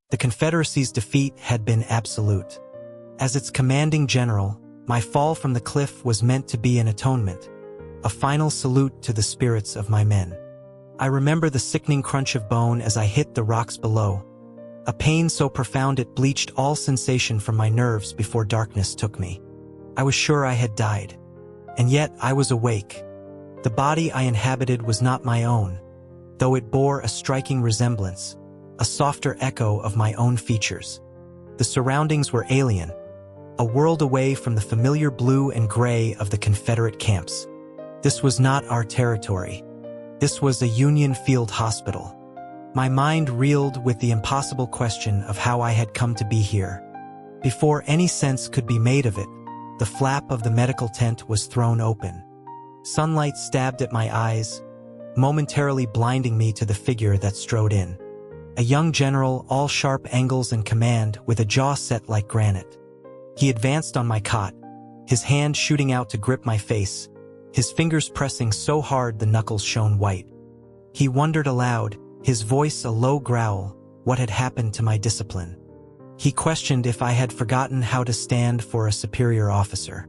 The Confederacy's defeat had been absolute. As its commanding general, my fall from the cliff was meant to be an atonement, a final salute to the spirits of my men. I remember the sickening crunch of bone as I hit the rocks below, a pain so profound it bleached all sensation from my nerves before darkness took me. I was sure I had died. And yet I was awake. The body I inhabited was not my own, though it bore a striking resemblance, a softer echo of my own features. The surroundings were alien, a world away from the familiar blue and gray of the Confederate camps. This was not our territory. This was a Union field hospital. My mind reeled with the impossible question of how I had come to be here. Before any sense could be made of it, the flap of the medical tent was thrown open. Sunlight stabbed at my eyes, momentarily blinding me to the figure that strode in. A young general, all sharp angles and command, with a jaw set like granite. He advanced on my cot, his hand shooting out to grip my face, his fingers pressing so hard the knuckles shone white. He wondered aloud, his voice a low growl, what had happened to my discipline. He questioned if I had forgotten how to stand for a superior officer.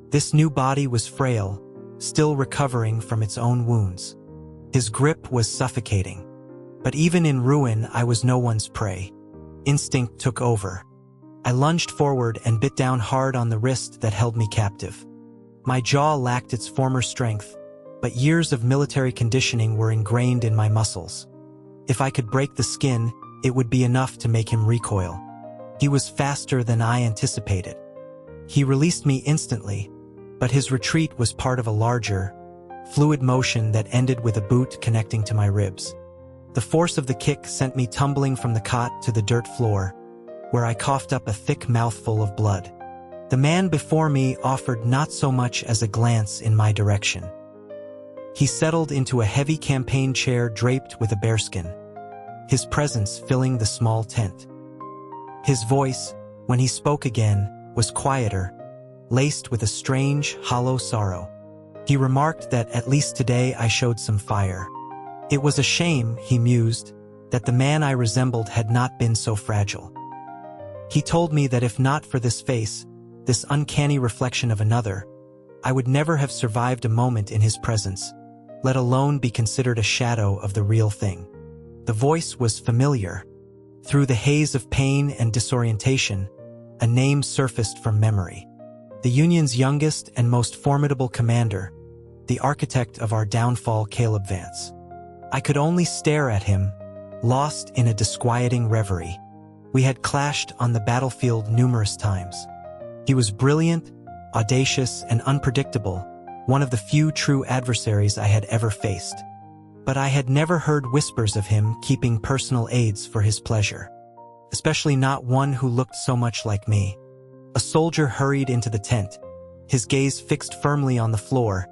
This new body was frail, still recovering from its own wounds. His grip was suffocating. But even in ruin, I was no one's prey. Instinct took over. I lunged forward and bit down hard on the wrist that held me captive. My jaw lacked its former strength, but years of military conditioning were ingrained in my muscles. If I could break the skin, it would be enough to make him recoil. He was faster than I anticipated. He released me instantly, but his retreat was part of a larger, fluid motion that ended with a boot connecting to my ribs. The force of the kick sent me tumbling from the cot to the dirt floor, where I coughed up a thick mouthful of blood. The man before me offered not so much as a glance in my direction. He settled into a heavy campaign chair draped with a bearskin, his presence filling the small tent. His voice, when he spoke again, was quieter, laced with a strange, hollow sorrow. He remarked that at least today I showed some fire. It was a shame, he mused, that the man I resembled had not been so fragile. He told me that if not for this face, this uncanny reflection of another, I would never have survived a moment in his presence, let alone be considered a shadow of the real thing. The voice was familiar. Through the haze of pain and disorientation, a name surfaced from memory. The Union's youngest and most formidable commander, the architect of our downfall, Caleb Vance. I could only stare at him, lost in a disquieting reverie. We had clashed on the battlefield numerous times. He was brilliant, audacious, and unpredictable, one of the few true adversaries I had ever faced. But I had never heard whispers of him keeping personal aides for his pleasure, especially not one who looked so much like me. A soldier hurried into the tent, his gaze fixed firmly on the floor,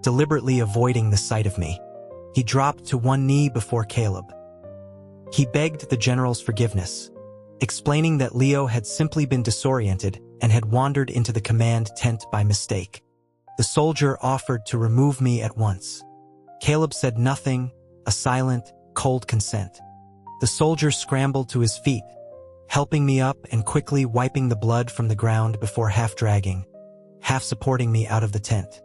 deliberately avoiding the sight of me. He dropped to one knee before Caleb. He begged the general's forgiveness, explaining that Leo had simply been disoriented and had wandered into the command tent by mistake. The soldier offered to remove me at once. Caleb said nothing, a silent, cold consent. The soldier scrambled to his feet, helping me up and quickly wiping the blood from the ground before half dragging, half supporting me out of the tent.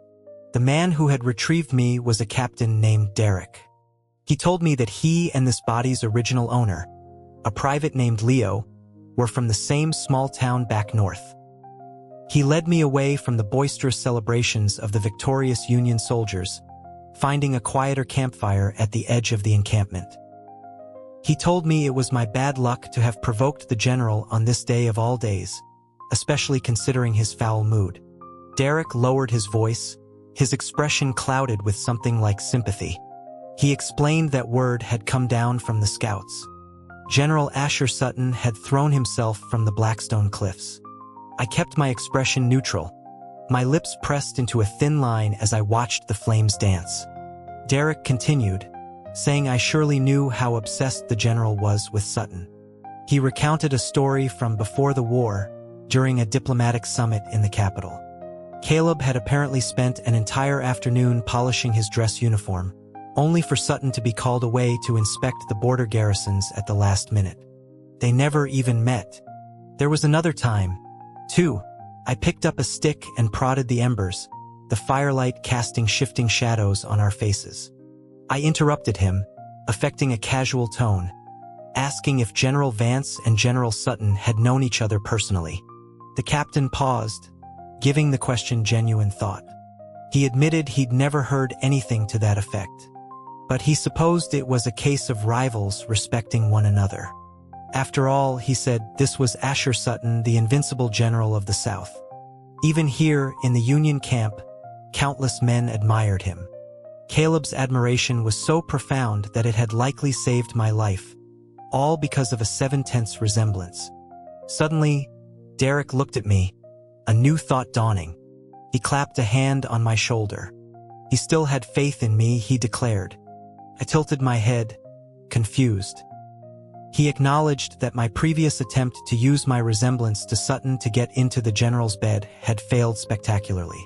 The man who had retrieved me was a captain named Derek. He told me that he and this body's original owner, a private named Leo, were from the same small town back north. He led me away from the boisterous celebrations of the victorious Union soldiers, finding a quieter campfire at the edge of the encampment. He told me it was my bad luck to have provoked the general on this day of all days, especially considering his foul mood. Derek lowered his voice, his expression clouded with something like sympathy. He explained that word had come down from the scouts. General Asher Sutton had thrown himself from the Blackstone Cliffs. I kept my expression neutral, my lips pressed into a thin line as I watched the flames dance. Derek continued, saying I surely knew how obsessed the general was with Sutton. He recounted a story from before the war, during a diplomatic summit in the capital. Caleb had apparently spent an entire afternoon polishing his dress uniform, only for Sutton to be called away to inspect the border garrisons at the last minute. They never even met. There was another time, too. I picked up a stick and prodded the embers, the firelight casting shifting shadows on our faces. I interrupted him, affecting a casual tone, asking if General Vance and General Sutton had known each other personally. The captain paused, giving the question genuine thought. He admitted he'd never heard anything to that effect, but he supposed it was a case of rivals respecting one another. After all, he said, this was Asher Sutton, the invincible general of the South. Even here, in the Union camp, countless men admired him. Caleb's admiration was so profound that it had likely saved my life, all because of a 7/10 resemblance. Suddenly, Derek looked at me, a new thought dawning. He clapped a hand on my shoulder. He still had faith in me, he declared. I tilted my head, confused. He acknowledged that my previous attempt to use my resemblance to Sutton to get into the general's bed had failed spectacularly.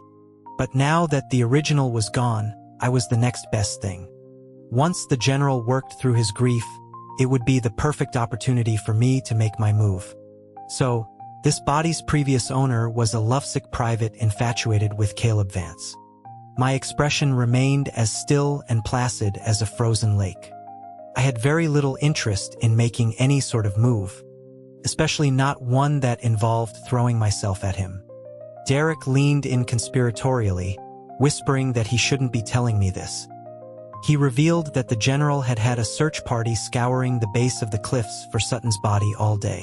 But now that the original was gone, I was the next best thing. Once the general worked through his grief, it would be the perfect opportunity for me to make my move. So, this body's previous owner was a lovesick private infatuated with Caleb Vance. My expression remained as still and placid as a frozen lake. I had very little interest in making any sort of move, especially not one that involved throwing myself at him. Derek leaned in conspiratorially, whispering that he shouldn't be telling me this. He revealed that the general had had a search party scouring the base of the cliffs for Sutton's body all day.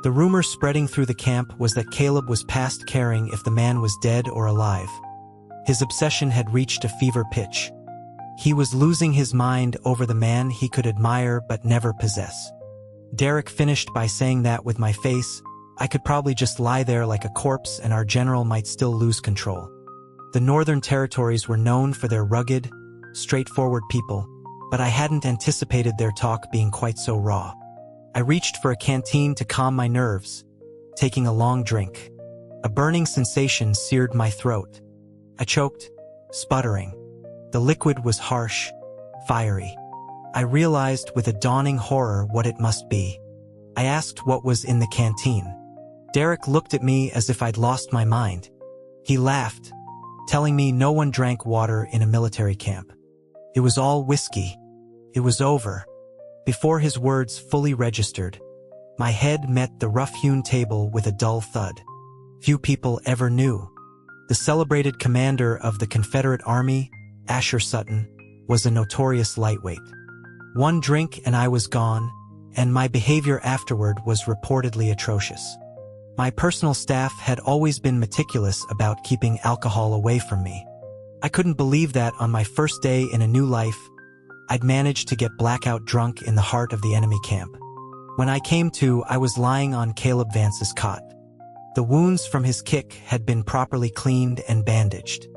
The rumor spreading through the camp was that Caleb was past caring if the man was dead or alive. His obsession had reached a fever pitch. He was losing his mind over the man he could admire but never possess. Derek finished by saying that with my face, I could probably just lie there like a corpse and our general might still lose control. The Northern Territories were known for their rugged, straightforward people, but I hadn't anticipated their talk being quite so raw. I reached for a canteen to calm my nerves, taking a long drink. A burning sensation seared my throat. I choked, sputtering. The liquid was harsh, fiery. I realized with a dawning horror what it must be. I asked what was in the canteen. Derek looked at me as if I'd lost my mind. He laughed, telling me no one drank water in a military camp. It was all whiskey. It was over. Before his words fully registered, my head met the rough-hewn table with a dull thud. Few people ever knew. The celebrated commander of the Confederate Army, Asher Sutton, was a notorious lightweight. One drink and I was gone, and my behavior afterward was reportedly atrocious. My personal staff had always been meticulous about keeping alcohol away from me. I couldn't believe that on my first day in a new life, I'd managed to get blackout drunk in the heart of the enemy camp. When I came to, I was lying on Caleb Vance's cot. The wounds from his kick had been properly cleaned and bandaged.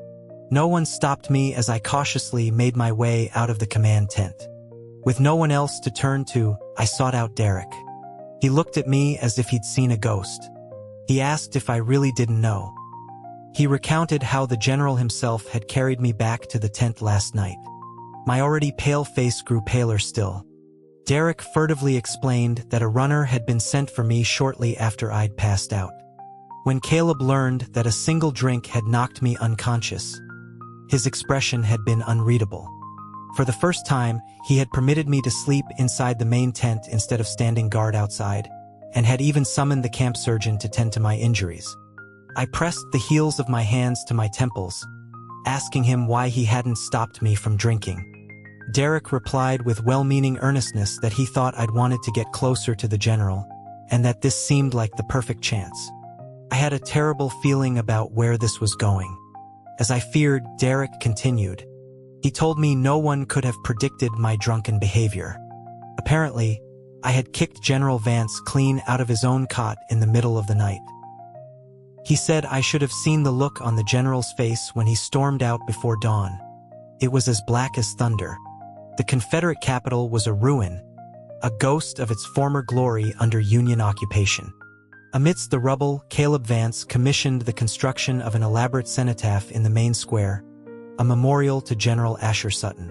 No one stopped me as I cautiously made my way out of the command tent. With no one else to turn to, I sought out Derek. He looked at me as if he'd seen a ghost. He asked if I really didn't know. He recounted how the general himself had carried me back to the tent last night. My already pale face grew paler still. Derek furtively explained that a runner had been sent for me shortly after I'd passed out. When Caleb learned that a single drink had knocked me unconscious, his expression had been unreadable. For the first time, he had permitted me to sleep inside the main tent instead of standing guard outside, and had even summoned the camp surgeon to tend to my injuries. I pressed the heels of my hands to my temples, asking him why he hadn't stopped me from drinking. Derek replied with well-meaning earnestness that he thought I'd wanted to get closer to the general, and that this seemed like the perfect chance. I had a terrible feeling about where this was going. As I feared, Derek continued. He told me no one could have predicted my drunken behavior. Apparently, I had kicked General Vance clean out of his own cot in the middle of the night. He said I should have seen the look on the general's face when he stormed out before dawn. It was as black as thunder. The Confederate capital was a ruin, a ghost of its former glory under Union occupation. Amidst the rubble, Caleb Vance commissioned the construction of an elaborate cenotaph in the main square, a memorial to General Asher Sutton.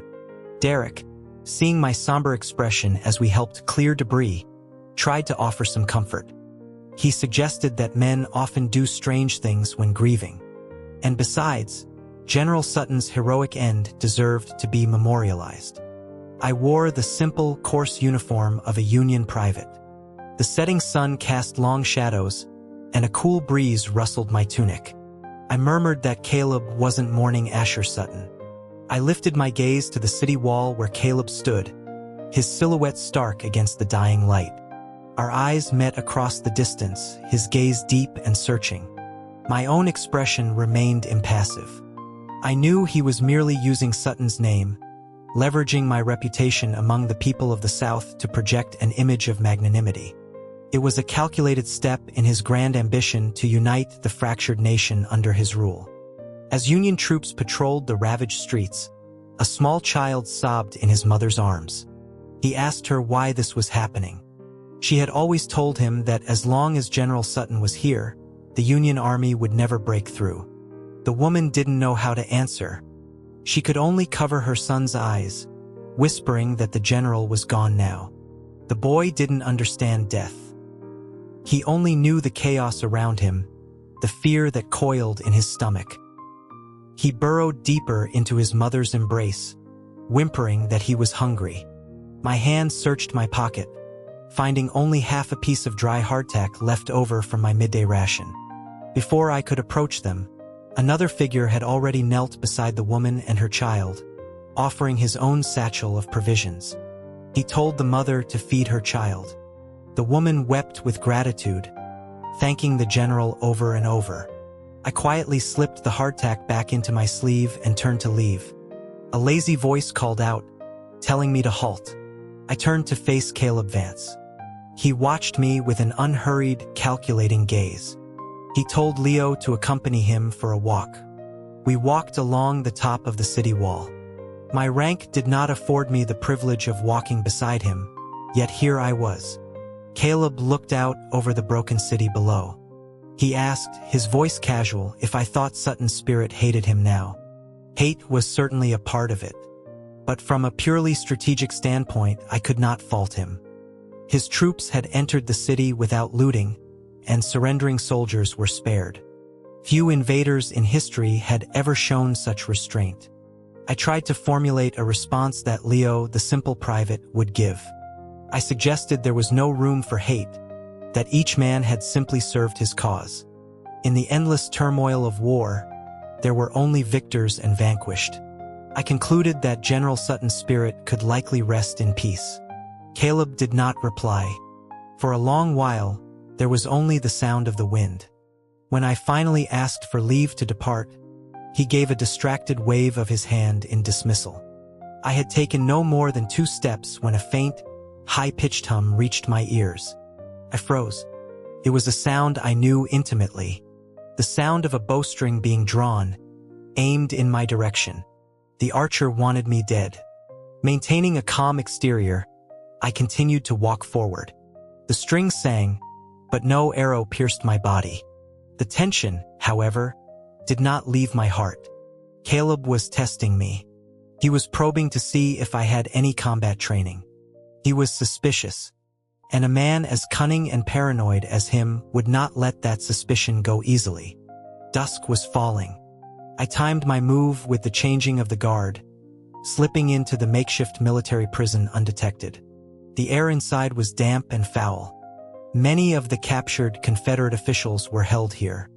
Derek, seeing my somber expression as we helped clear debris, tried to offer some comfort. He suggested that men often do strange things when grieving. And besides, General Sutton's heroic end deserved to be memorialized. I wore the simple, coarse uniform of a Union private. The setting sun cast long shadows, and a cool breeze rustled my tunic. I murmured that Caleb wasn't mourning Asher Sutton. I lifted my gaze to the city wall where Caleb stood, his silhouette stark against the dying light. Our eyes met across the distance, his gaze deep and searching. My own expression remained impassive. I knew he was merely using Sutton's name, leveraging my reputation among the people of the South to project an image of magnanimity. It was a calculated step in his grand ambition to unite the fractured nation under his rule. As Union troops patrolled the ravaged streets, a small child sobbed in his mother's arms. He asked her why this was happening. She had always told him that as long as General Sutton was here, the Union Army would never break through. The woman didn't know how to answer. She could only cover her son's eyes, whispering that the general was gone now. The boy didn't understand death. He only knew the chaos around him, the fear that coiled in his stomach. He burrowed deeper into his mother's embrace, whimpering that he was hungry. My hand searched my pocket, finding only half a piece of dry hardtack left over from my midday ration. Before I could approach them, another figure had already knelt beside the woman and her child, offering his own satchel of provisions. He told the mother to feed her child. The woman wept with gratitude, thanking the general over and over. I quietly slipped the hardtack back into my sleeve and turned to leave. A lazy voice called out, telling me to halt. I turned to face Caleb Vance. He watched me with an unhurried, calculating gaze. He told Leo to accompany him for a walk. We walked along the top of the city wall. My rank did not afford me the privilege of walking beside him, yet here I was. Caleb looked out over the broken city below. He asked, his voice casual, if I thought Sutton's spirit hated him now. Hate was certainly a part of it, but from a purely strategic standpoint, I could not fault him. His troops had entered the city without looting, and surrendering soldiers were spared. Few invaders in history had ever shown such restraint. I tried to formulate a response that Leo, the simple private, would give. I suggested there was no room for hate, that each man had simply served his cause. In the endless turmoil of war, there were only victors and vanquished. I concluded that General Sutton's spirit could likely rest in peace. Caleb did not reply. For a long while, there was only the sound of the wind. When I finally asked for leave to depart, he gave a distracted wave of his hand in dismissal. I had taken no more than 2 steps when a faint, high-pitched hum reached my ears. I froze. It was a sound I knew intimately, the sound of a bowstring being drawn, aimed in my direction. The archer wanted me dead. Maintaining a calm exterior, I continued to walk forward. The string sang, but no arrow pierced my body. The tension, however, did not leave my heart. Caleb was testing me. He was probing to see if I had any combat training. He was suspicious, and a man as cunning and paranoid as him would not let that suspicion go easily. Dusk was falling. I timed my move with the changing of the guard, slipping into the makeshift military prison undetected. The air inside was damp and foul. Many of the captured Confederate officials were held here.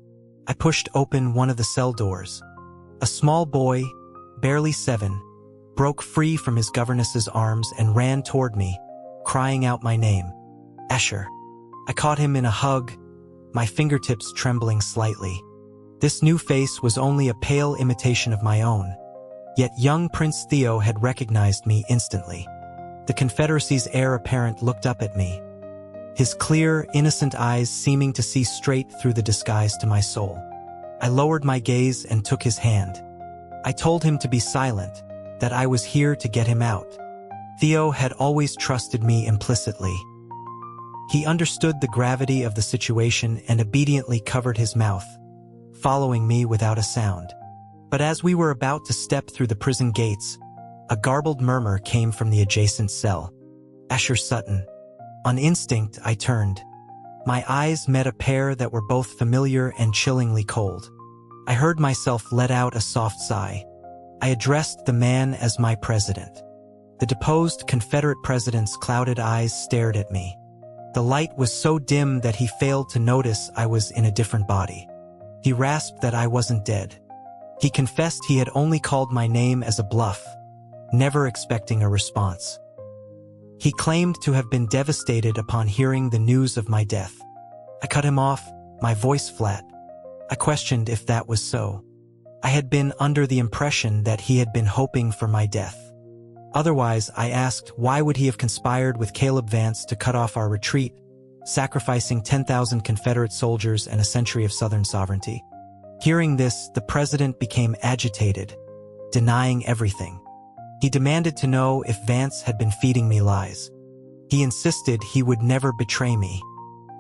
I pushed open one of the cell doors. A small boy, barely 7, broke free from his governess's arms and ran toward me, crying out my name, Asher. I caught him in a hug, my fingertips trembling slightly. This new face was only a pale imitation of my own, yet young Prince Theo had recognized me instantly. The Confederacy's heir apparent looked up at me, his clear, innocent eyes seeming to see straight through the disguise to my soul. I lowered my gaze and took his hand. I told him to be silent, that I was here to get him out. Theo had always trusted me implicitly. He understood the gravity of the situation and obediently covered his mouth, following me without a sound. But as we were about to step through the prison gates, a garbled murmur came from the adjacent cell. Asher Sutton. On instinct, I turned. My eyes met a pair that were both familiar and chillingly cold. I heard myself let out a soft sigh. I addressed the man as my president. The deposed Confederate president's clouded eyes stared at me. The light was so dim that he failed to notice I was in a different body. He rasped that I wasn't dead. He confessed he had only called my name as a bluff, never expecting a response. He claimed to have been devastated upon hearing the news of my death. I cut him off, my voice flat. I questioned if that was so. I had been under the impression that he had been hoping for my death. Otherwise, I asked, why would he have conspired with Caleb Vance to cut off our retreat, sacrificing 10,000 Confederate soldiers and a century of Southern sovereignty? Hearing this, the president became agitated, denying everything. He demanded to know if Vance had been feeding me lies. He insisted he would never betray me.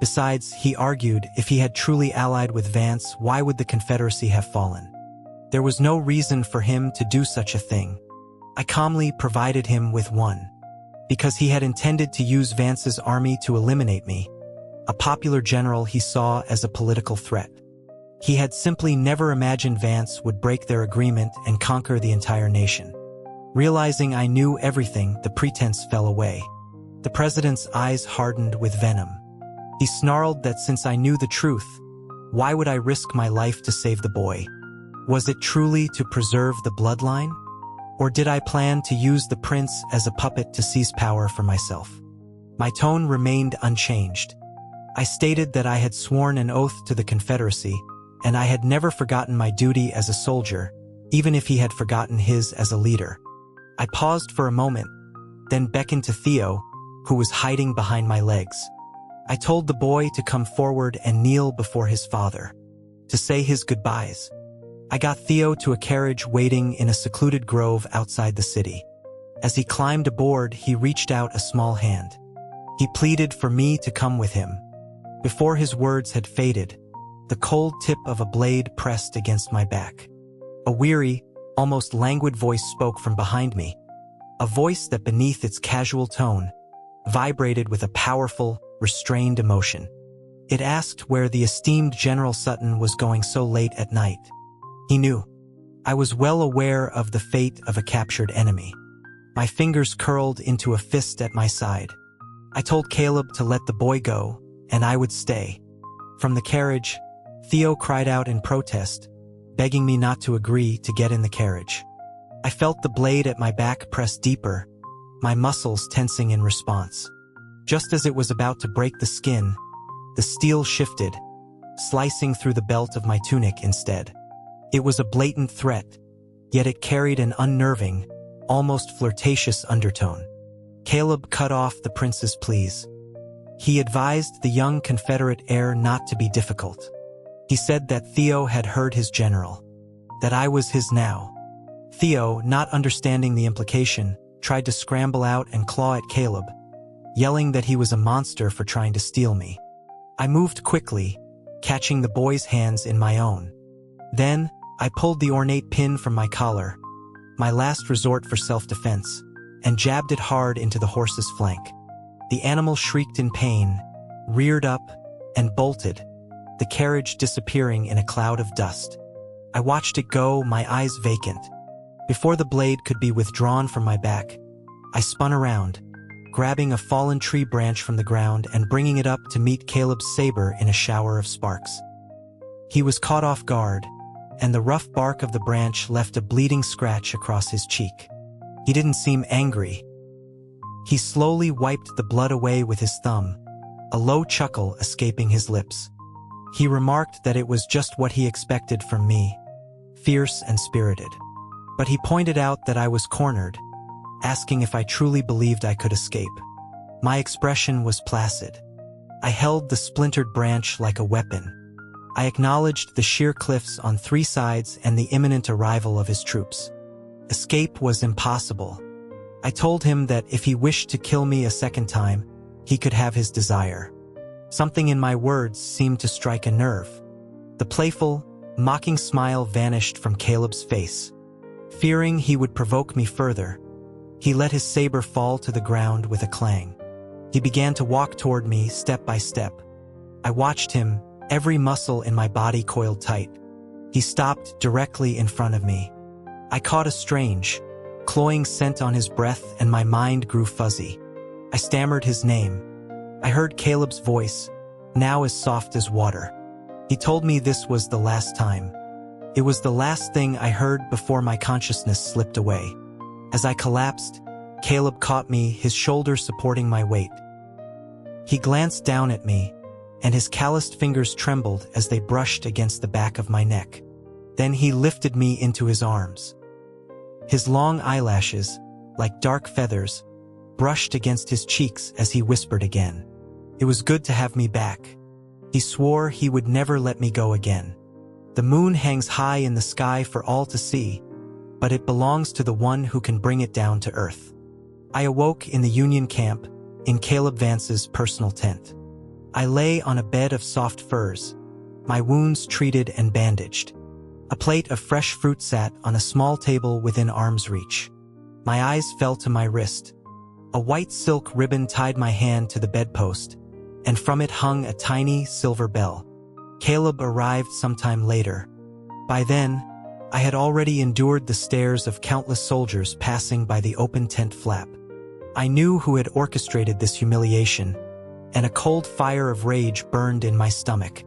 Besides, he argued, if he had truly allied with Vance, why would the Confederacy have fallen? There was no reason for him to do such a thing. I calmly provided him with one. Because he had intended to use Vance's army to eliminate me, a popular general he saw as a political threat. He had simply never imagined Vance would break their agreement and conquer the entire nation. Realizing I knew everything, the pretense fell away. The president's eyes hardened with venom. He snarled that since I knew the truth, why would I risk my life to save the boy? Was it truly to preserve the bloodline? Or did I plan to use the prince as a puppet to seize power for myself? My tone remained unchanged. I stated that I had sworn an oath to the Confederacy, and I had never forgotten my duty as a soldier, even if he had forgotten his as a leader. I paused for a moment, then beckoned to Theo, who was hiding behind my legs. I told the boy to come forward and kneel before his father, to say his goodbyes. I got Theo to a carriage waiting in a secluded grove outside the city. As he climbed aboard, he reached out a small hand. He pleaded for me to come with him. Before his words had faded, the cold tip of a blade pressed against my back. A weary, almost languid voice spoke from behind me, a voice that beneath its casual tone vibrated with a powerful, restrained emotion. It asked where the esteemed General Sutton was going so late at night. He knew. I was well aware of the fate of a captured enemy. My fingers curled into a fist at my side. I told Caleb to let the boy go, and I would stay. From the carriage, Theo cried out in protest, begging me not to agree to get in the carriage. I felt the blade at my back press deeper, my muscles tensing in response. Just as it was about to break the skin, the steel shifted, slicing through the belt of my tunic instead. It was a blatant threat, yet it carried an unnerving, almost flirtatious undertone. Caleb cut off the prince's pleas. He advised the young Confederate heir not to be difficult. He said that Theo had heard his general, that I was his now. Theo, not understanding the implication, tried to scramble out and claw at Caleb, yelling that he was a monster for trying to steal me. I moved quickly, catching the boy's hands in my own. Then, I pulled the ornate pin from my collar, my last resort for self-defense, and jabbed it hard into the horse's flank. The animal shrieked in pain, reared up, and bolted, the carriage disappearing in a cloud of dust. I watched it go, my eyes vacant. Before the blade could be withdrawn from my back, I spun around, grabbing a fallen tree branch from the ground and bringing it up to meet Caleb's saber in a shower of sparks. He was caught off guard, and the rough bark of the branch left a bleeding scratch across his cheek. He didn't seem angry. He slowly wiped the blood away with his thumb, a low chuckle escaping his lips. He remarked that it was just what he expected from me, fierce and spirited. But he pointed out that I was cornered, asking if I truly believed I could escape. My expression was placid. I held the splintered branch like a weapon. I acknowledged the sheer cliffs on three sides and the imminent arrival of his troops. Escape was impossible. I told him that if he wished to kill me a second time, he could have his desire. Something in my words seemed to strike a nerve. The playful, mocking smile vanished from Caleb's face. Fearing he would provoke me further, he let his saber fall to the ground with a clang. He began to walk toward me step by step. I watched him, every muscle in my body coiled tight. He stopped directly in front of me. I caught a strange, cloying scent on his breath and my mind grew fuzzy. I stammered his name. I heard Caleb's voice, now as soft as water. He told me this was the last time. It was the last thing I heard before my consciousness slipped away. As I collapsed, Caleb caught me, his shoulder supporting my weight. He glanced down at me, and his calloused fingers trembled as they brushed against the back of my neck. Then he lifted me into his arms. His long eyelashes, like dark feathers, brushed against his cheeks as he whispered again. It was good to have me back. He swore he would never let me go again. The moon hangs high in the sky for all to see, but it belongs to the one who can bring it down to earth. I awoke in the Union camp, in Caleb Vance's personal tent. I lay on a bed of soft furs, my wounds treated and bandaged. A plate of fresh fruit sat on a small table within arm's reach. My eyes fell to my wrist. A white silk ribbon tied my hand to the bedpost, and from it hung a tiny silver bell. Caleb arrived sometime later. By then, I had already endured the stares of countless soldiers passing by the open tent flap. I knew who had orchestrated this humiliation, and a cold fire of rage burned in my stomach.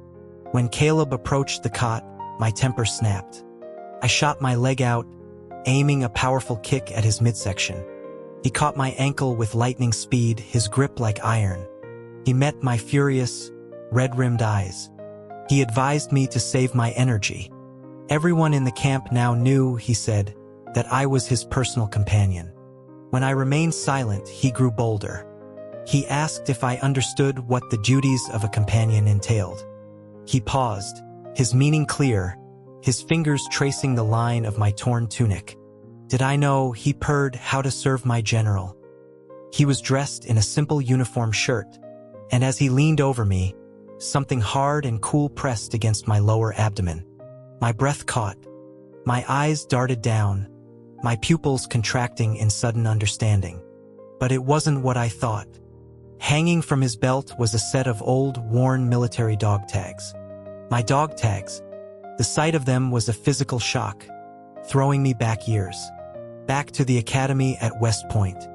When Caleb approached the cot, my temper snapped. I shot my leg out, aiming a powerful kick at his midsection. He caught my ankle with lightning speed, his grip like iron. He met my furious, red-rimmed eyes. He advised me to save my energy. Everyone in the camp now knew, he said, that I was his personal companion. When I remained silent, he grew bolder. He asked if I understood what the duties of a companion entailed. He paused, his meaning clear, his fingers tracing the line of my torn tunic. Did I know, he purred, how to serve my general? He was dressed in a simple uniform shirt, and as he leaned over me, something hard and cool pressed against my lower abdomen. My breath caught. My eyes darted down, my pupils contracting in sudden understanding. But it wasn't what I thought. Hanging from his belt was a set of old, worn military dog tags. My dog tags. The sight of them was a physical shock, throwing me back years. Back to the academy at West Point.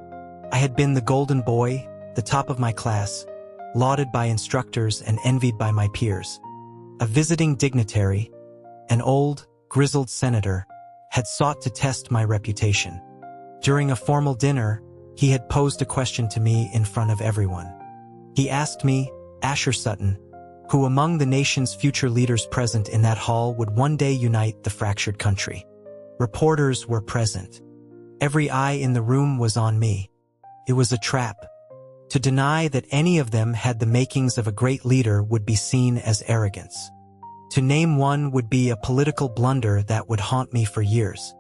I had been the golden boy, the top of my class, lauded by instructors and envied by my peers. A visiting dignitary, an old, grizzled senator, had sought to test my reputation. During a formal dinner, he had posed a question to me in front of everyone. He asked me, Asher Sutton, who among the nation's future leaders present in that hall would one day unite the fractured country. Reporters were present. Every eye in the room was on me. It was a trap. To deny that any of them had the makings of a great leader would be seen as arrogance. To name one would be a political blunder that would haunt me for years.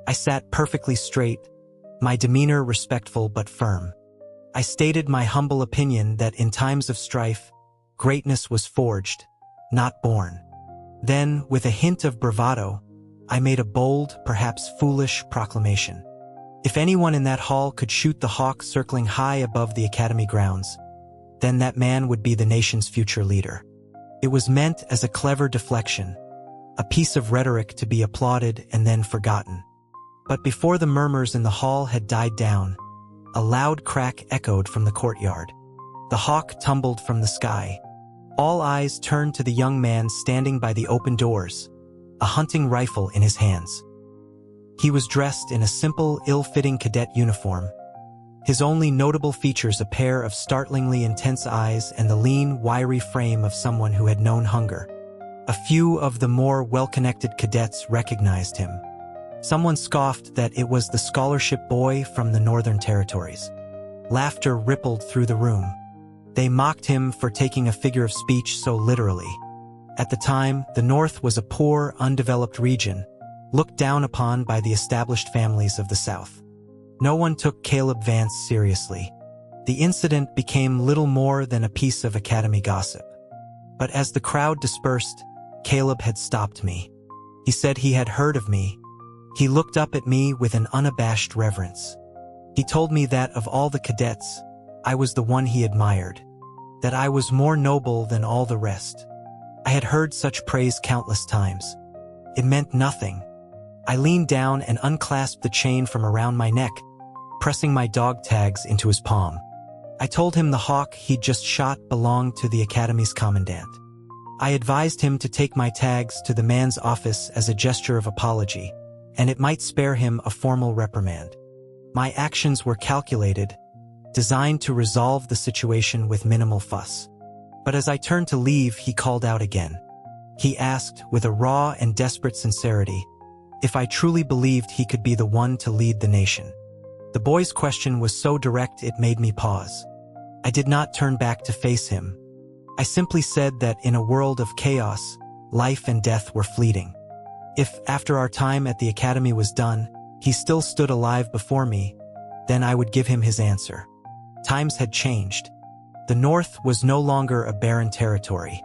I sat perfectly straight, my demeanor respectful but firm. I stated my humble opinion that in times of strife, greatness was forged, not born. Then, with a hint of bravado, I made a bold, perhaps foolish proclamation. If anyone in that hall could shoot the hawk circling high above the academy grounds, then that man would be the nation's future leader. It was meant as a clever deflection, a piece of rhetoric to be applauded and then forgotten. But before the murmurs in the hall had died down, a loud crack echoed from the courtyard. The hawk tumbled from the sky. All eyes turned to the young man standing by the open doors, a hunting rifle in his hands. He was dressed in a simple, ill-fitting cadet uniform, his only notable features a pair of startlingly intense eyes and the lean, wiry frame of someone who had known hunger. A few of the more well-connected cadets recognized him. Someone scoffed that it was the scholarship boy from the Northern Territories. Laughter rippled through the room. They mocked him for taking a figure of speech so literally. At the time, the North was a poor, undeveloped region, looked down upon by the established families of the South. No one took Caleb Vance seriously. The incident became little more than a piece of academy gossip. But as the crowd dispersed, Caleb had stopped me. He said he had heard of me. He looked up at me with an unabashed reverence. He told me that of all the cadets, I was the one he admired, that I was more noble than all the rest. I had heard such praise countless times. It meant nothing. I leaned down and unclasped the chain from around my neck, pressing my dog tags into his palm. I told him the hawk he'd just shot belonged to the academy's commandant. I advised him to take my tags to the man's office as a gesture of apology, and it might spare him a formal reprimand. My actions were calculated, designed to resolve the situation with minimal fuss. But as I turned to leave, he called out again. He asked, with a raw and desperate sincerity, if I truly believed he could be the one to lead the nation. The boy's question was so direct it made me pause. I did not turn back to face him. I simply said that in a world of chaos, life and death were fleeting. If, after our time at the academy was done, he still stood alive before me, then I would give him his answer. Times had changed. The North was no longer a barren territory.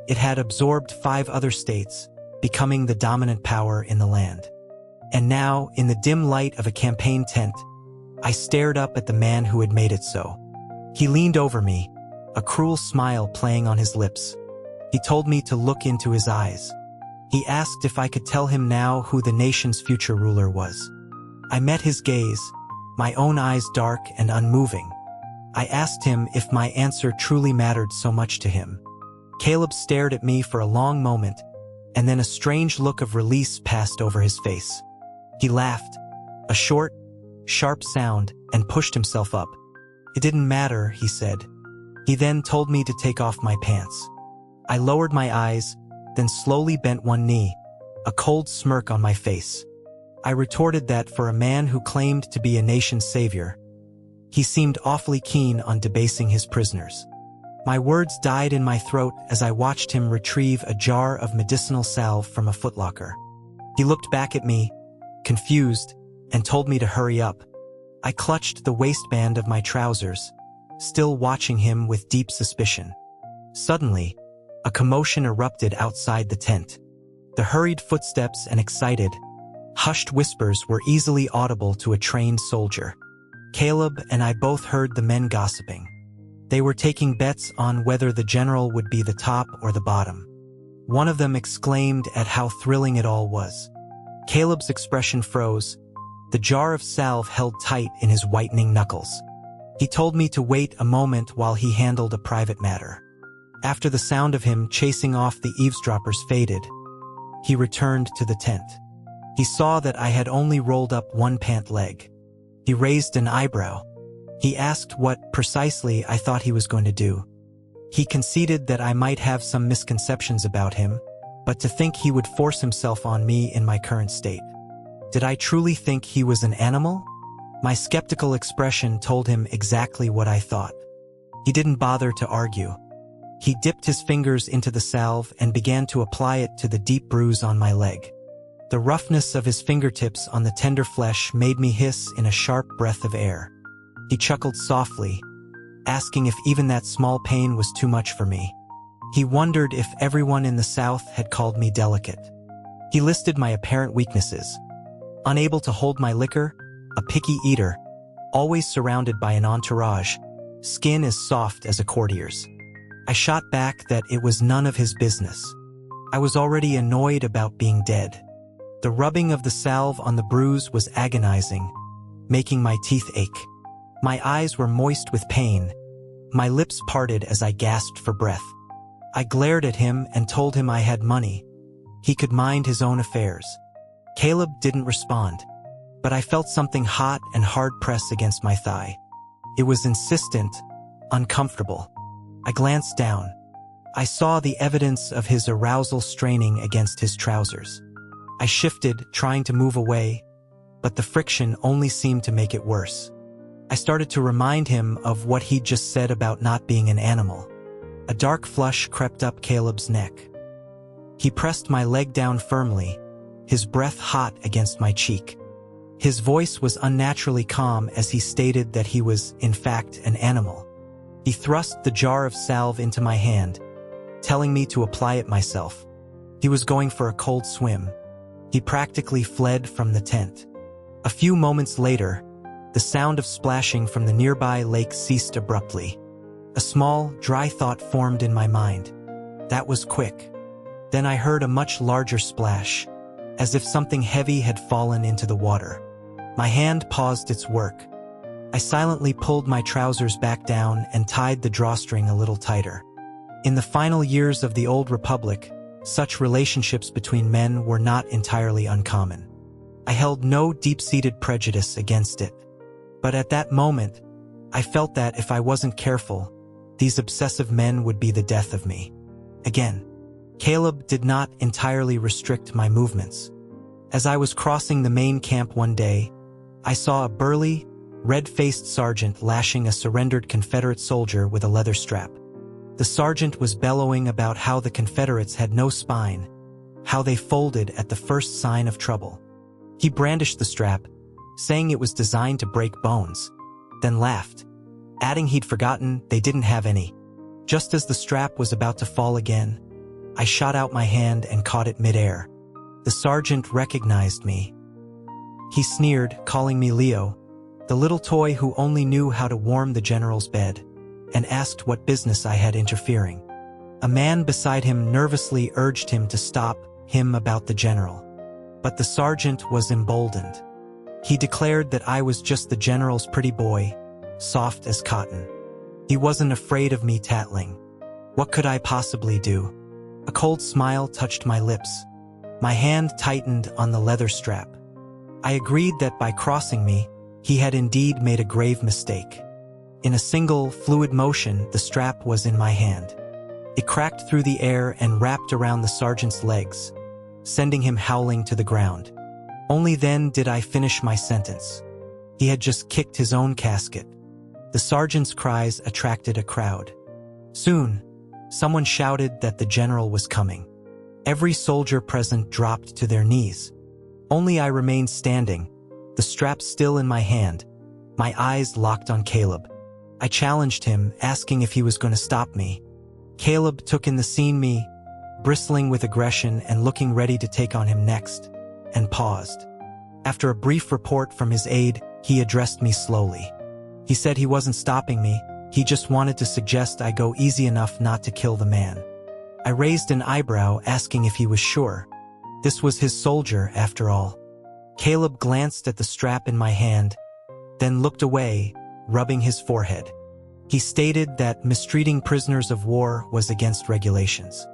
It had absorbed 5 other states, becoming the dominant power in the land. And now, in the dim light of a campaign tent, I stared up at the man who had made it so. He leaned over me, a cruel smile playing on his lips. He told me to look into his eyes. He asked if I could tell him now who the nation's future ruler was. I met his gaze, my own eyes dark and unmoving. I asked him if my answer truly mattered so much to him. Caleb stared at me for a long moment, and then a strange look of release passed over his face. He laughed, a short, sharp sound, and pushed himself up. It didn't matter, he said. He then told me to take off my pants. I lowered my eyes, then slowly bent one knee, a cold smirk on my face. I retorted that for a man who claimed to be a nation's savior, he seemed awfully keen on debasing his prisoners. My words died in my throat as I watched him retrieve a jar of medicinal salve from a footlocker. He looked back at me, confused, and told me to hurry up. I clutched the waistband of my trousers, still watching him with deep suspicion. Suddenly, a commotion erupted outside the tent. The hurried footsteps and excited, hushed whispers were easily audible to a trained soldier. Caleb and I both heard the men gossiping. They were taking bets on whether the general would be the top or the bottom. One of them exclaimed at how thrilling it all was. Caleb's expression froze, the jar of salve held tight in his whitening knuckles. He told me to wait a moment while he handled a private matter. After the sound of him chasing off the eavesdroppers faded, he returned to the tent. He saw that I had only rolled up one pant leg. He raised an eyebrow. He asked what precisely I thought he was going to do. He conceded that I might have some misconceptions about him, but to think he would force himself on me in my current state. Did I truly think he was an animal? My skeptical expression told him exactly what I thought. He didn't bother to argue. He dipped his fingers into the salve and began to apply it to the deep bruise on my leg. The roughness of his fingertips on the tender flesh made me hiss in a sharp breath of air. He chuckled softly, asking if even that small pain was too much for me. He wondered if everyone in the South had called me delicate. He listed my apparent weaknesses. Unable to hold my liquor, a picky eater, always surrounded by an entourage, skin as soft as a courtier's. I shot back that it was none of his business. I was already annoyed about being dead. The rubbing of the salve on the bruise was agonizing, making my teeth ache. My eyes were moist with pain. My lips parted as I gasped for breath. I glared at him and told him I had money. He could mind his own affairs. Caleb didn't respond, but I felt something hot and hard press against my thigh. It was insistent, uncomfortable. I glanced down. I saw the evidence of his arousal straining against his trousers. I shifted, trying to move away, but the friction only seemed to make it worse. I started to remind him of what he'd just said about not being an animal. A dark flush crept up Caleb's neck. He pressed my leg down firmly, his breath hot against my cheek. His voice was unnaturally calm as he stated that he was, in fact, an animal. He thrust the jar of salve into my hand, telling me to apply it myself. He was going for a cold swim. He practically fled from the tent. A few moments later, The sound of splashing from the nearby lake ceased abruptly. A small, dry thought formed in my mind. That was quick. Then I heard a much larger splash, as if something heavy had fallen into the water. My hand paused its work. I silently pulled my trousers back down and tied the drawstring a little tighter. In the final years of the Old Republic, such relationships between men were not entirely uncommon. I held no deep-seated prejudice against it. But at that moment, I felt that if I wasn't careful, these obsessive men would be the death of me. Again, Caleb did not entirely restrict my movements. As I was crossing the main camp one day, I saw a burly, red-faced sergeant lashing a surrendered Confederate soldier with a leather strap. The sergeant was bellowing about how the Confederates had no spine, how they folded at the first sign of trouble. He brandished the strap, saying it was designed to break bones, then laughed, adding he'd forgotten they didn't have any. Just as the strap was about to fall again, I shot out my hand and caught it midair. The sergeant recognized me. He sneered, calling me Leo, the little toy who only knew how to warm the general's bed, and asked what business I had interfering. A man beside him nervously urged him to stop him about the general. But the sergeant was emboldened. He declared that I was just the general's pretty boy, soft as cotton. He wasn't afraid of me tattling. What could I possibly do? A cold smile touched my lips. My hand tightened on the leather strap. I agreed that by crossing me, he had indeed made a grave mistake. In a single, fluid motion, the strap was in my hand. It cracked through the air and wrapped around the sergeant's legs, sending him howling to the ground. Only then did I finish my sentence. He had just kicked his own casket. The sergeant's cries attracted a crowd. Soon, someone shouted that the general was coming. Every soldier present dropped to their knees. Only I remained standing, the strap still in my hand, my eyes locked on Caleb. I challenged him, asking if he was going to stop me. Caleb took in the scene, me, bristling with aggression and looking ready to take on him next, and paused. After a brief report from his aide, he addressed me slowly. He said he wasn't stopping me, he just wanted to suggest I go easy enough not to kill the man. I raised an eyebrow, asking if he was sure. This was his soldier, after all. Caleb glanced at the strap in my hand, then looked away, rubbing his forehead. He stated that mistreating prisoners of war was against regulations.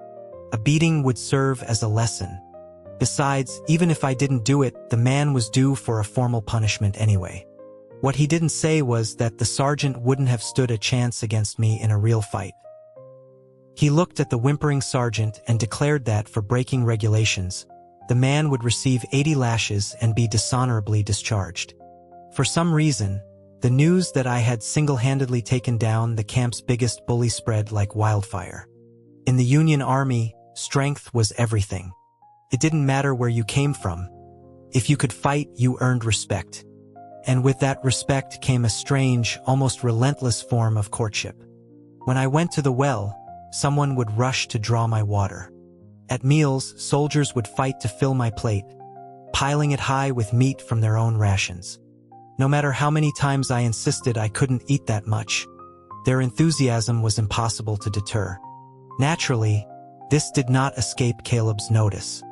A beating would serve as a lesson. Besides, even if I didn't do it, the man was due for a formal punishment anyway. What he didn't say was that the sergeant wouldn't have stood a chance against me in a real fight. He looked at the whimpering sergeant and declared that for breaking regulations, the man would receive 80 lashes and be dishonorably discharged. For some reason, the news that I had single-handedly taken down the camp's biggest bully spread like wildfire. In the Union Army, strength was everything. It didn't matter where you came from. If you could fight, you earned respect. And with that respect came a strange, almost relentless form of courtship. When I went to the well, someone would rush to draw my water. At meals, soldiers would fight to fill my plate, piling it high with meat from their own rations. No matter how many times I insisted I couldn't eat that much, their enthusiasm was impossible to deter. Naturally, this did not escape Caleb's notice.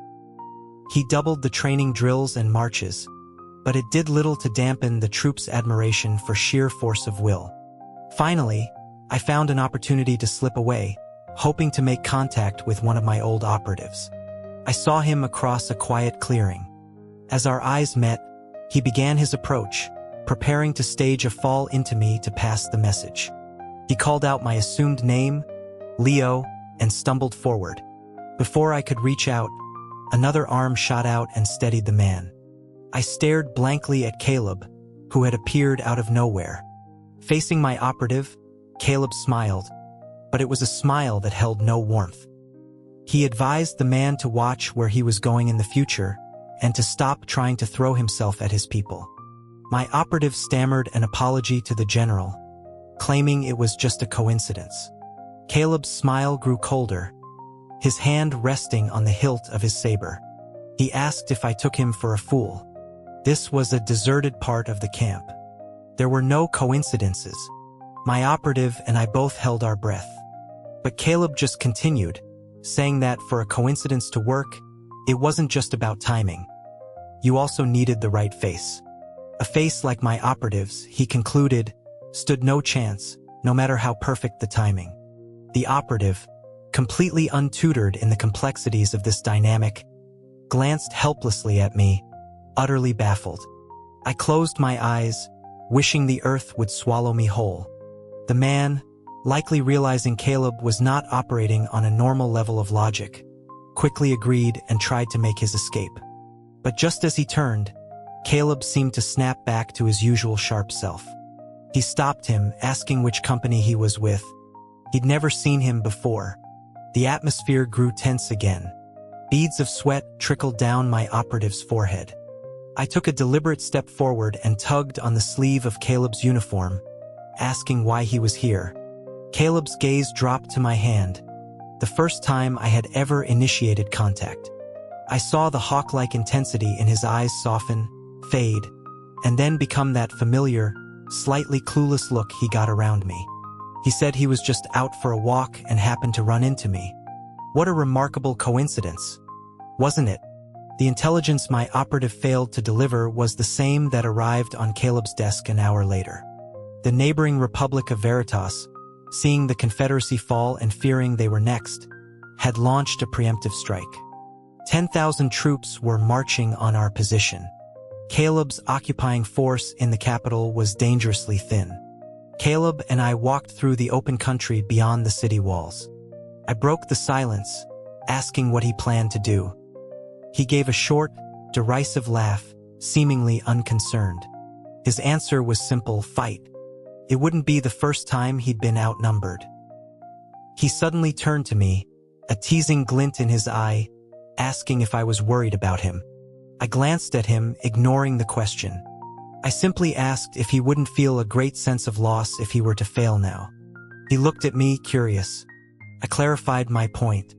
He doubled the training drills and marches, but it did little to dampen the troops' admiration for sheer force of will. Finally, I found an opportunity to slip away, hoping to make contact with one of my old operatives. I saw him across a quiet clearing. As our eyes met, he began his approach, preparing to stage a fall into me to pass the message. He called out my assumed name, Leo, and stumbled forward. Before I could reach out, another arm shot out and steadied the man. I stared blankly at Caleb, who had appeared out of nowhere. Facing my operative, Caleb smiled, but it was a smile that held no warmth. He advised the man to watch where he was going in the future and to stop trying to throw himself at his people. My operative stammered an apology to the general, claiming it was just a coincidence. Caleb's smile grew colder, his hand resting on the hilt of his saber. He asked if I took him for a fool. This was a deserted part of the camp. There were no coincidences. My operative and I both held our breath. But Caleb just continued, saying that for a coincidence to work, it wasn't just about timing. You also needed the right face. A face like my operative's, he concluded, stood no chance, no matter how perfect the timing. The operative, completely untutored in the complexities of this dynamic, glanced helplessly at me, utterly baffled. I closed my eyes, wishing the earth would swallow me whole. The man, likely realizing Caleb was not operating on a normal level of logic, quickly agreed and tried to make his escape. But just as he turned, Caleb seemed to snap back to his usual sharp self. He stopped him, asking which company he was with. He'd never seen him before. The atmosphere grew tense again. Beads of sweat trickled down my operative's forehead. I took a deliberate step forward and tugged on the sleeve of Caleb's uniform, asking why he was here. Caleb's gaze dropped to my hand, the first time I had ever initiated contact. I saw the hawk-like intensity in his eyes soften, fade, and then become that familiar, slightly clueless look he got around me. He said he was just out for a walk and happened to run into me. What a remarkable coincidence, wasn't it? The intelligence my operative failed to deliver was the same that arrived on Caleb's desk an hour later. The neighboring Republic of Veritas, seeing the Confederacy fall and fearing they were next, had launched a preemptive strike. 10,000 troops were marching on our position. Caleb's occupying force in the capital was dangerously thin. Caleb and I walked through the open country beyond the city walls. I broke the silence, asking what he planned to do. He gave a short, derisive laugh, seemingly unconcerned. His answer was simple: fight. It wouldn't be the first time he'd been outnumbered. He suddenly turned to me, a teasing glint in his eye, asking if I was worried about him. I glanced at him, ignoring the question. I simply asked if he wouldn't feel a great sense of loss if he were to fail now. He looked at me, curious. I clarified my point.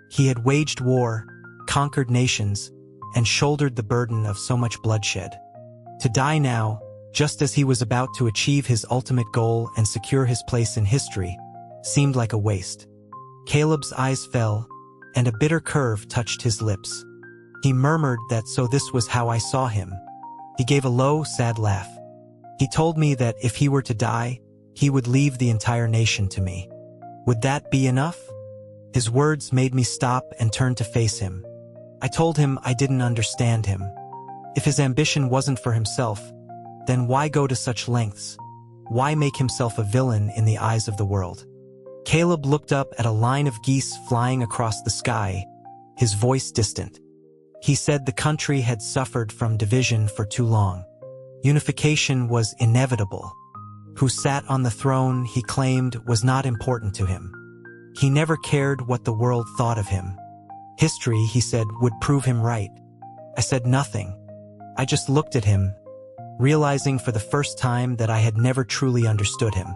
He had waged war, conquered nations, and shouldered the burden of so much bloodshed. To die now, just as he was about to achieve his ultimate goal and secure his place in history, seemed like a waste. Caleb's eyes fell, and a bitter curve touched his lips. He murmured that so this was how I saw him. He gave a low, sad laugh. He told me that if he were to die, he would leave the entire nation to me. Would that be enough? His words made me stop and turn to face him. I told him I didn't understand him. If his ambition wasn't for himself, then why go to such lengths? Why make himself a villain in the eyes of the world? Caleb looked up at a line of geese flying across the sky, his voice distant. He said the country had suffered from division for too long. Unification was inevitable. Who sat on the throne, he claimed, was not important to him. He never cared what the world thought of him. History, he said, would prove him right. I said nothing. I just looked at him, realizing for the first time that I had never truly understood him.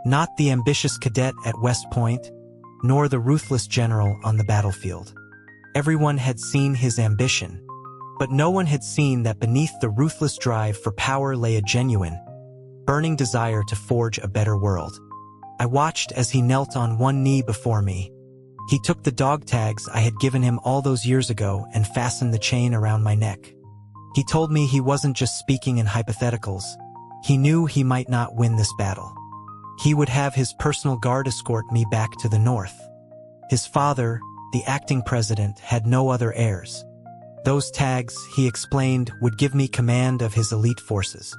Not the ambitious cadet at West Point, nor the ruthless general on the battlefield. Everyone had seen his ambition, but no one had seen that beneath the ruthless drive for power lay a genuine, burning desire to forge a better world. I watched as he knelt on one knee before me. He took the dog tags I had given him all those years ago and fastened the chain around my neck. He told me he wasn't just speaking in hypotheticals. He knew he might not win this battle. He would have his personal guard escort me back to the north. His father, the acting president, had no other heirs. Those tags, he explained, would give me command of his elite forces.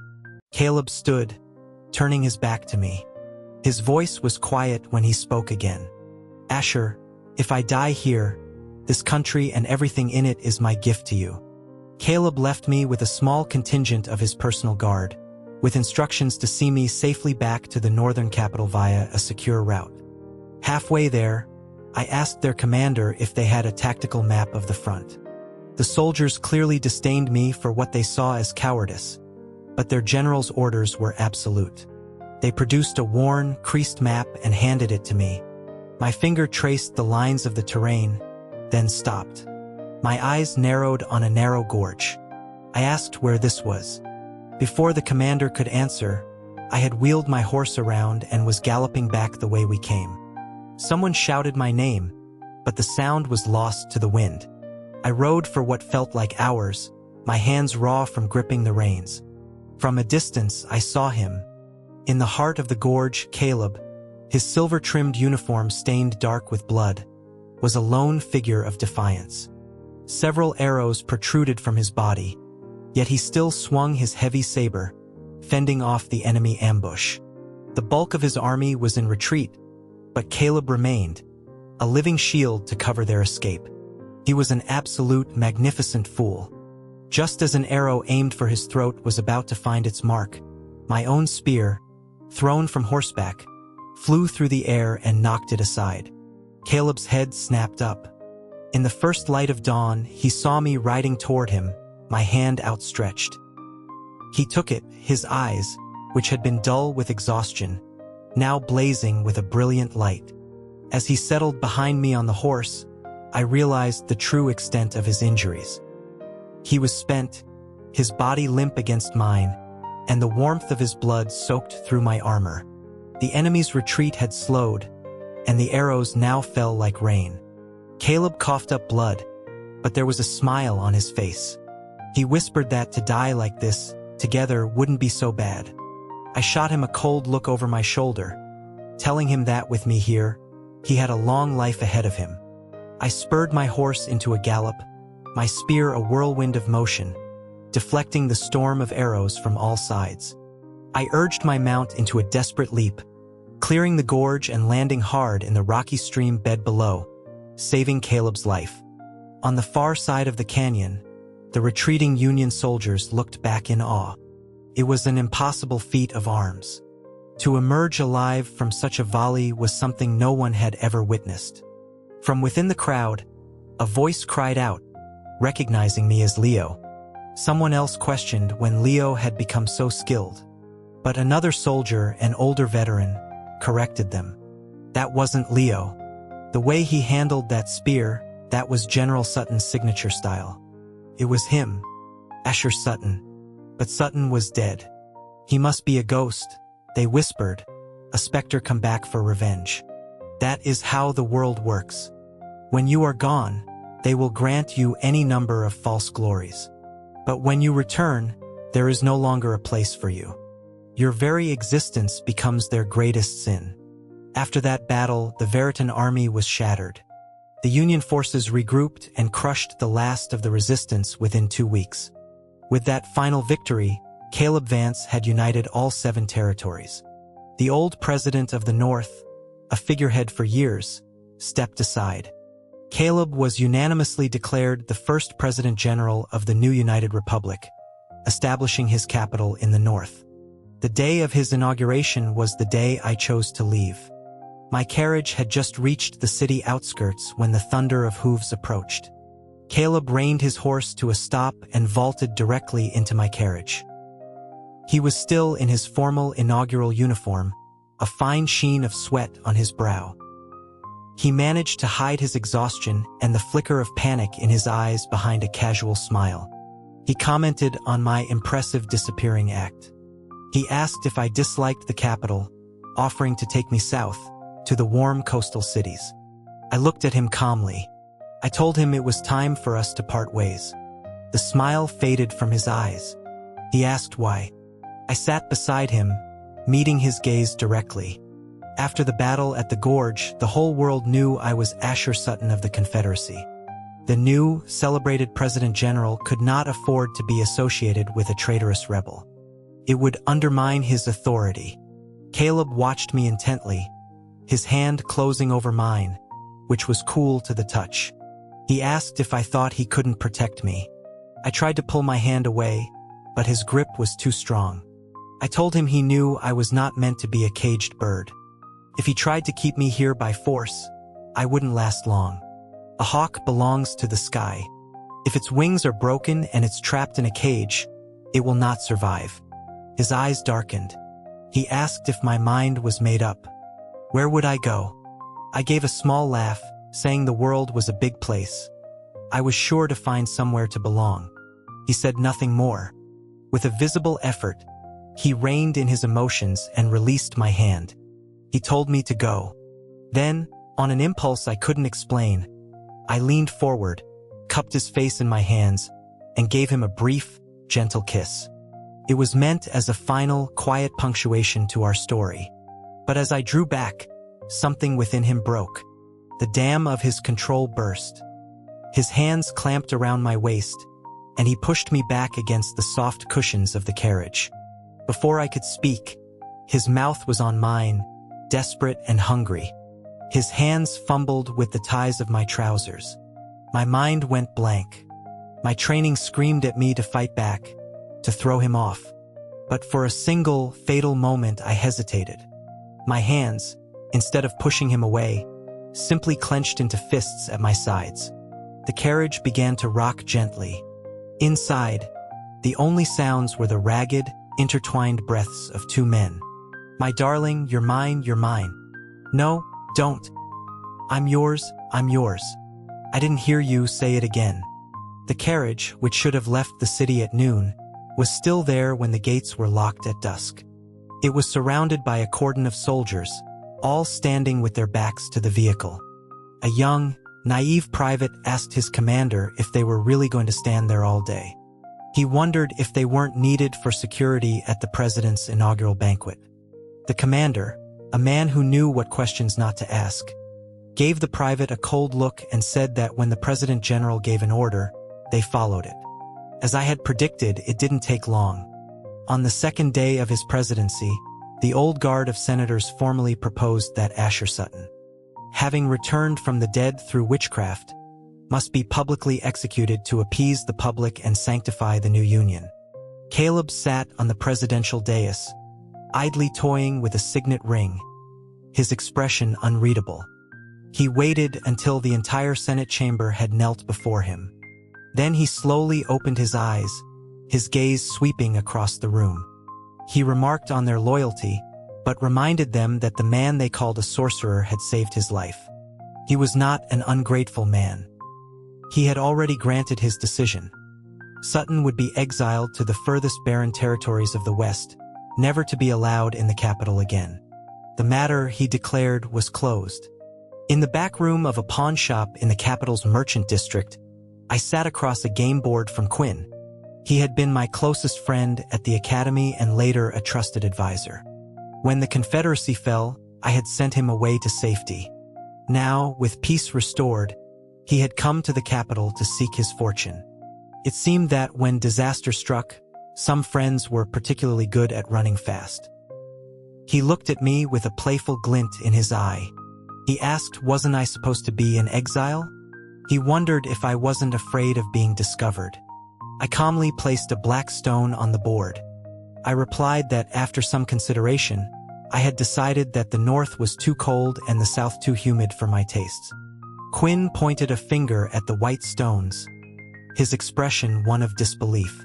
Caleb stood, turning his back to me. His voice was quiet when he spoke again. Asher, if I die here, this country and everything in it is my gift to you. Caleb left me with a small contingent of his personal guard, with instructions to see me safely back to the northern capital via a secure route. Halfway there, I asked their commander if they had a tactical map of the front. The soldiers clearly disdained me for what they saw as cowardice, but their general's orders were absolute. They produced a worn, creased map and handed it to me. My finger traced the lines of the terrain, then stopped. My eyes narrowed on a narrow gorge. I asked where this was. Before the commander could answer, I had wheeled my horse around and was galloping back the way we came. Someone shouted my name, but the sound was lost to the wind. I rode for what felt like hours, my hands raw from gripping the reins. From a distance, I saw him. In the heart of the gorge, Caleb, his silver-trimmed uniform stained dark with blood, was a lone figure of defiance. Several arrows protruded from his body, yet he still swung his heavy saber, fending off the enemy ambush. The bulk of his army was in retreat, but Caleb remained, a living shield to cover their escape. He was an absolute, magnificent fool. Just as an arrow aimed for his throat was about to find its mark, my own spear, thrown from horseback, flew through the air and knocked it aside. Caleb's head snapped up. In the first light of dawn, he saw me riding toward him, my hand outstretched. He took it, his eyes, which had been dull with exhaustion, now blazing with a brilliant light. As he settled behind me on the horse, I realized the true extent of his injuries. He was spent, his body limp against mine, and the warmth of his blood soaked through my armor. The enemy's retreat had slowed, and the arrows now fell like rain. Caleb coughed up blood, but there was a smile on his face. He whispered that to die like this, together, wouldn't be so bad. I shot him a cold look over my shoulder, telling him that with me here, he had a long life ahead of him. I spurred my horse into a gallop, my spear a whirlwind of motion, deflecting the storm of arrows from all sides. I urged my mount into a desperate leap, clearing the gorge and landing hard in the rocky stream bed below, saving Caleb's life. On the far side of the canyon, the retreating Union soldiers looked back in awe. It was an impossible feat of arms. To emerge alive from such a volley was something no one had ever witnessed. From within the crowd, a voice cried out, recognizing me as Leo. Someone else questioned when Leo had become so skilled. But another soldier, an older veteran, corrected them. That wasn't Leo. The way he handled that spear, that was General Sutton's signature style. It was him, Asher Sutton. But Sutton was dead. He must be a ghost, they whispered, a specter come back for revenge. That is how the world works. When you are gone, they will grant you any number of false glories. But when you return, there is no longer a place for you. Your very existence becomes their greatest sin. After that battle, the Veritan army was shattered. The Union forces regrouped and crushed the last of the resistance within 2 weeks. With that final victory, Caleb Vance had united all 7 territories. The old president of the North, a figurehead for years, stepped aside. Caleb was unanimously declared the first President General of the new United Republic, establishing his capital in the North. The day of his inauguration was the day I chose to leave. My carriage had just reached the city outskirts when the thunder of hooves approached. Caleb reined his horse to a stop and vaulted directly into my carriage. He was still in his formal inaugural uniform, a fine sheen of sweat on his brow. He managed to hide his exhaustion and the flicker of panic in his eyes behind a casual smile. He commented on my impressive disappearing act. He asked if I disliked the capital, offering to take me south, to the warm coastal cities. I looked at him calmly. I told him it was time for us to part ways. The smile faded from his eyes. He asked why. I sat beside him, meeting his gaze directly. After the battle at the gorge, the whole world knew I was Asher Sutton of the Confederacy. The new, celebrated President General could not afford to be associated with a traitorous rebel. It would undermine his authority. Caleb watched me intently, his hand closing over mine, which was cool to the touch. He asked if I thought he couldn't protect me. I tried to pull my hand away, but his grip was too strong. I told him he knew I was not meant to be a caged bird. If he tried to keep me here by force, I wouldn't last long. A hawk belongs to the sky. If its wings are broken and it's trapped in a cage, it will not survive. His eyes darkened. He asked if my mind was made up. Where would I go? I gave a small laugh, saying the world was a big place. I was sure to find somewhere to belong. He said nothing more. With a visible effort, He reined in his emotions and released my hand. He told me to go. Then, on an impulse I couldn't explain, I leaned forward, cupped his face in my hands, and gave him a brief, gentle kiss. It was meant as a final, quiet punctuation to our story. But as I drew back, something within him broke. The dam of his control burst. His hands clamped around my waist, and he pushed me back against the soft cushions of the carriage. Before I could speak, his mouth was on mine, desperate and hungry. His hands fumbled with the ties of my trousers. My mind went blank. My training screamed at me to fight back, to throw him off. But for a single, fatal moment I hesitated. My hands, instead of pushing him away, simply clenched into fists at my sides. The carriage began to rock gently. Inside, the only sounds were the ragged, intertwined breaths of two men. "My darling, you're mine, you're mine." "No, don't." I'm yours, I'm yours." I didn't hear you say it again. The carriage, which should have left the city at noon, was still there when the gates were locked at dusk. It was surrounded by a cordon of soldiers, all standing with their backs to the vehicle. A young, naive private asked his commander if they were really going to stand there all day. He wondered if they weren't needed for security at the president's inaugural banquet. The commander, a man who knew what questions not to ask, gave the private a cold look and said that when the president general gave an order, they followed it. As I had predicted, it didn't take long. On the second day of his presidency, the old guard of senators formally proposed that Asher Sutton, having returned from the dead through witchcraft, must be publicly executed to appease the public and sanctify the new union. Caleb sat on the presidential dais, idly toying with a signet ring, his expression unreadable. He waited until the entire Senate chamber had knelt before him. Then he slowly opened his eyes, his gaze sweeping across the room. He remarked on their loyalty, but reminded them that the man they called a sorcerer had saved his life. He was not an ungrateful man. He had already granted his decision. Sutton would be exiled to the furthest barren territories of the West, never to be allowed in the capital again. The matter, he declared, was closed. In the back room of a pawn shop in the capital's merchant district, I sat across a game board from Quinn. He had been my closest friend at the academy and later a trusted advisor. When the Confederacy fell, I had sent him away to safety. Now, with peace restored, he had come to the capital to seek his fortune. It seemed that when disaster struck, some friends were particularly good at running fast. He looked at me with a playful glint in his eye. He asked, wasn't I supposed to be in exile? He wondered if I wasn't afraid of being discovered. I calmly placed a black stone on the board. I replied that after some consideration, I had decided that the north was too cold and the south too humid for my tastes. Quinn pointed a finger at the white stones, his expression one of disbelief.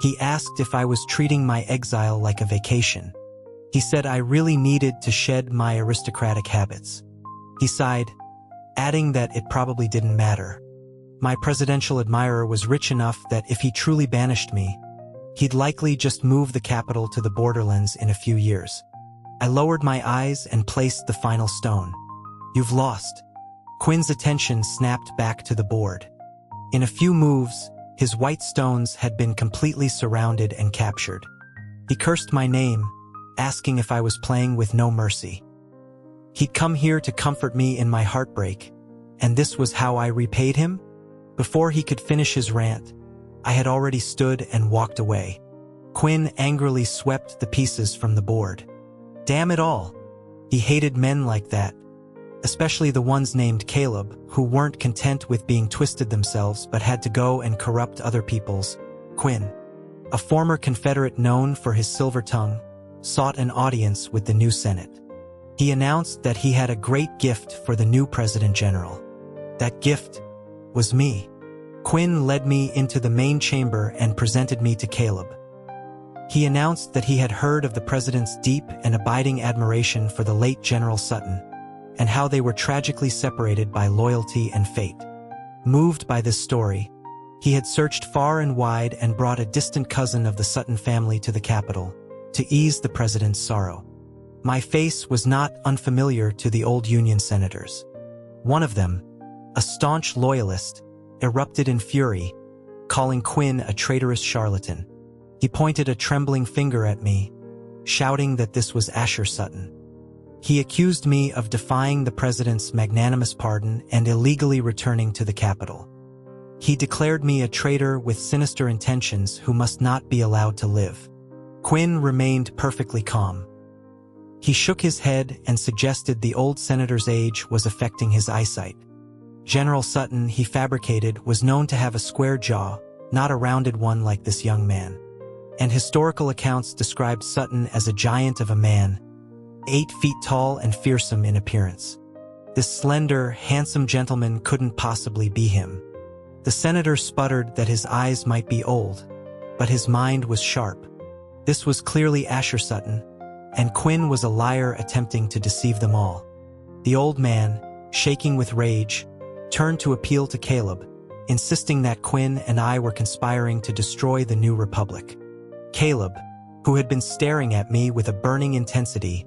He asked if I was treating my exile like a vacation. He said I really needed to shed my aristocratic habits. He sighed, adding that it probably didn't matter. My presidential admirer was rich enough that if he truly banished me, he'd likely just move the capital to the borderlands in a few years. I lowered my eyes and placed the final stone. You've lost. Quinn's attention snapped back to the board. In a few moves, his white stones had been completely surrounded and captured. He cursed my name, asking if I was playing with no mercy. He'd come here to comfort me in my heartbreak, and this was how I repaid him? Before he could finish his rant, I had already stood and walked away. Quinn angrily swept the pieces from the board. Damn it all! He hated men like that, especially the ones named Caleb, who weren't content with being twisted themselves but had to go and corrupt other people's. Quinn, a former Confederate known for his silver tongue, sought an audience with the new Senate. He announced that he had a great gift for the new President General. That gift was me. Quinn led me into the main chamber and presented me to Caleb. He announced that he had heard of the president's deep and abiding admiration for the late General Sutton, and how they were tragically separated by loyalty and fate. Moved by this story, he had searched far and wide and brought a distant cousin of the Sutton family to the capital, to ease the president's sorrow. My face was not unfamiliar to the old Union senators. One of them, a staunch loyalist, erupted in fury, calling Quinn a traitorous charlatan. He pointed a trembling finger at me, shouting that this was Asher Sutton. He accused me of defying the president's magnanimous pardon and illegally returning to the Capitol. He declared me a traitor with sinister intentions who must not be allowed to live. Quinn remained perfectly calm. He shook his head and suggested the old senator's age was affecting his eyesight. General Sutton, he fabricated, was known to have a square jaw, not a rounded one like this young man. And historical accounts described Sutton as a giant of a man, 8 feet tall and fearsome in appearance. This slender, handsome gentleman couldn't possibly be him. The senator sputtered that his eyes might be old, but his mind was sharp. This was clearly Asher Sutton, and Quinn was a liar attempting to deceive them all. The old man, shaking with rage, turned to appeal to Caleb, insisting that Quinn and I were conspiring to destroy the new republic. Caleb, who had been staring at me with a burning intensity,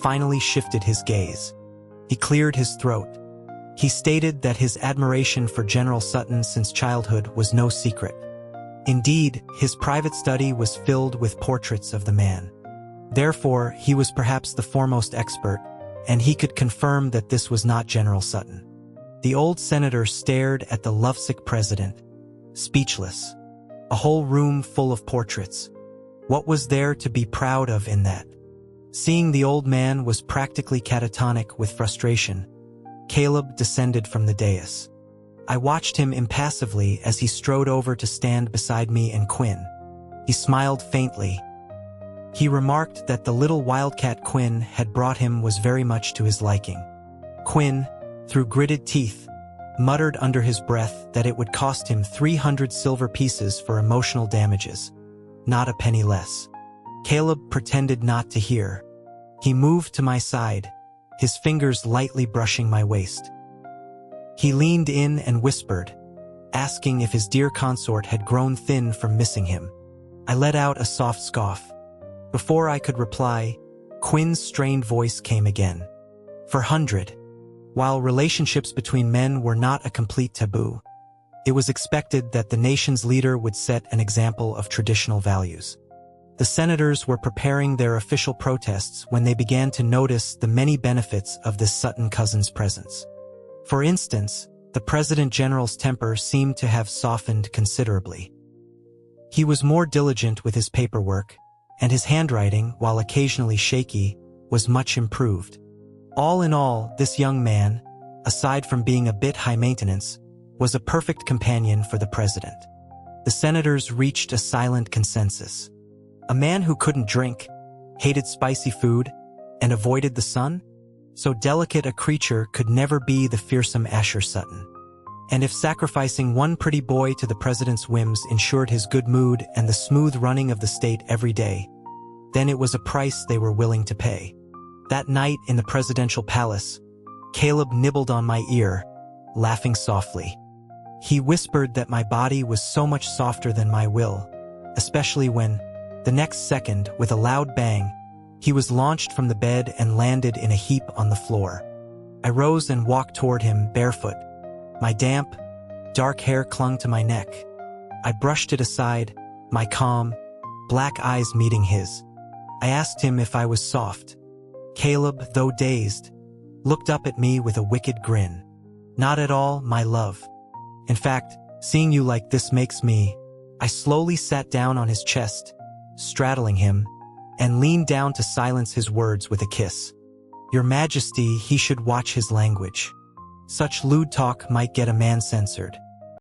finally shifted his gaze. He cleared his throat. He stated that his admiration for General Sutton since childhood was no secret. Indeed, his private study was filled with portraits of the man. Therefore, he was perhaps the foremost expert, and he could confirm that this was not General Sutton. The old senator stared at the lovesick president, speechless. A whole room full of portraits. What was there to be proud of in that? Seeing the old man was practically catatonic with frustration, Caleb descended from the dais. I watched him impassively as he strode over to stand beside me and Quinn. He smiled faintly. He remarked that the little wildcat Quinn had brought him was very much to his liking. Quinn, through gritted teeth, muttered under his breath that it would cost him 300 silver pieces for emotional damages, not a penny less. Caleb pretended not to hear. He moved to my side, his fingers lightly brushing my waist. He leaned in and whispered, asking if his dear consort had grown thin from missing him. I let out a soft scoff. Before I could reply, Quinn's strained voice came again. 400. While relationships between men were not a complete taboo, it was expected that the nation's leader would set an example of traditional values. The senators were preparing their official protests when they began to notice the many benefits of this Sutton cousin's presence. For instance, the President General's temper seemed to have softened considerably. He was more diligent with his paperwork, and his handwriting, while occasionally shaky, was much improved. All in all, this young man, aside from being a bit high maintenance, was a perfect companion for the president. The senators reached a silent consensus. A man who couldn't drink, hated spicy food, and avoided the sun? So delicate a creature could never be the fearsome Asher Sutton. And if sacrificing one pretty boy to the president's whims ensured his good mood and the smooth running of the state every day, then it was a price they were willing to pay. That night in the presidential palace, Caleb nibbled on my ear, laughing softly. He whispered that my body was so much softer than my will, especially when, the next second, with a loud bang, he was launched from the bed and landed in a heap on the floor. I rose and walked toward him barefoot. My damp, dark hair clung to my neck. I brushed it aside, my calm, black eyes meeting his. I asked him if I was soft. Caleb, though dazed, looked up at me with a wicked grin. Not at all, my love. In fact, seeing you like this makes me... I slowly sat down on his chest, straddling him, and leaned down to silence his words with a kiss. Your Majesty, he should watch his language. Such lewd talk might get a man censored.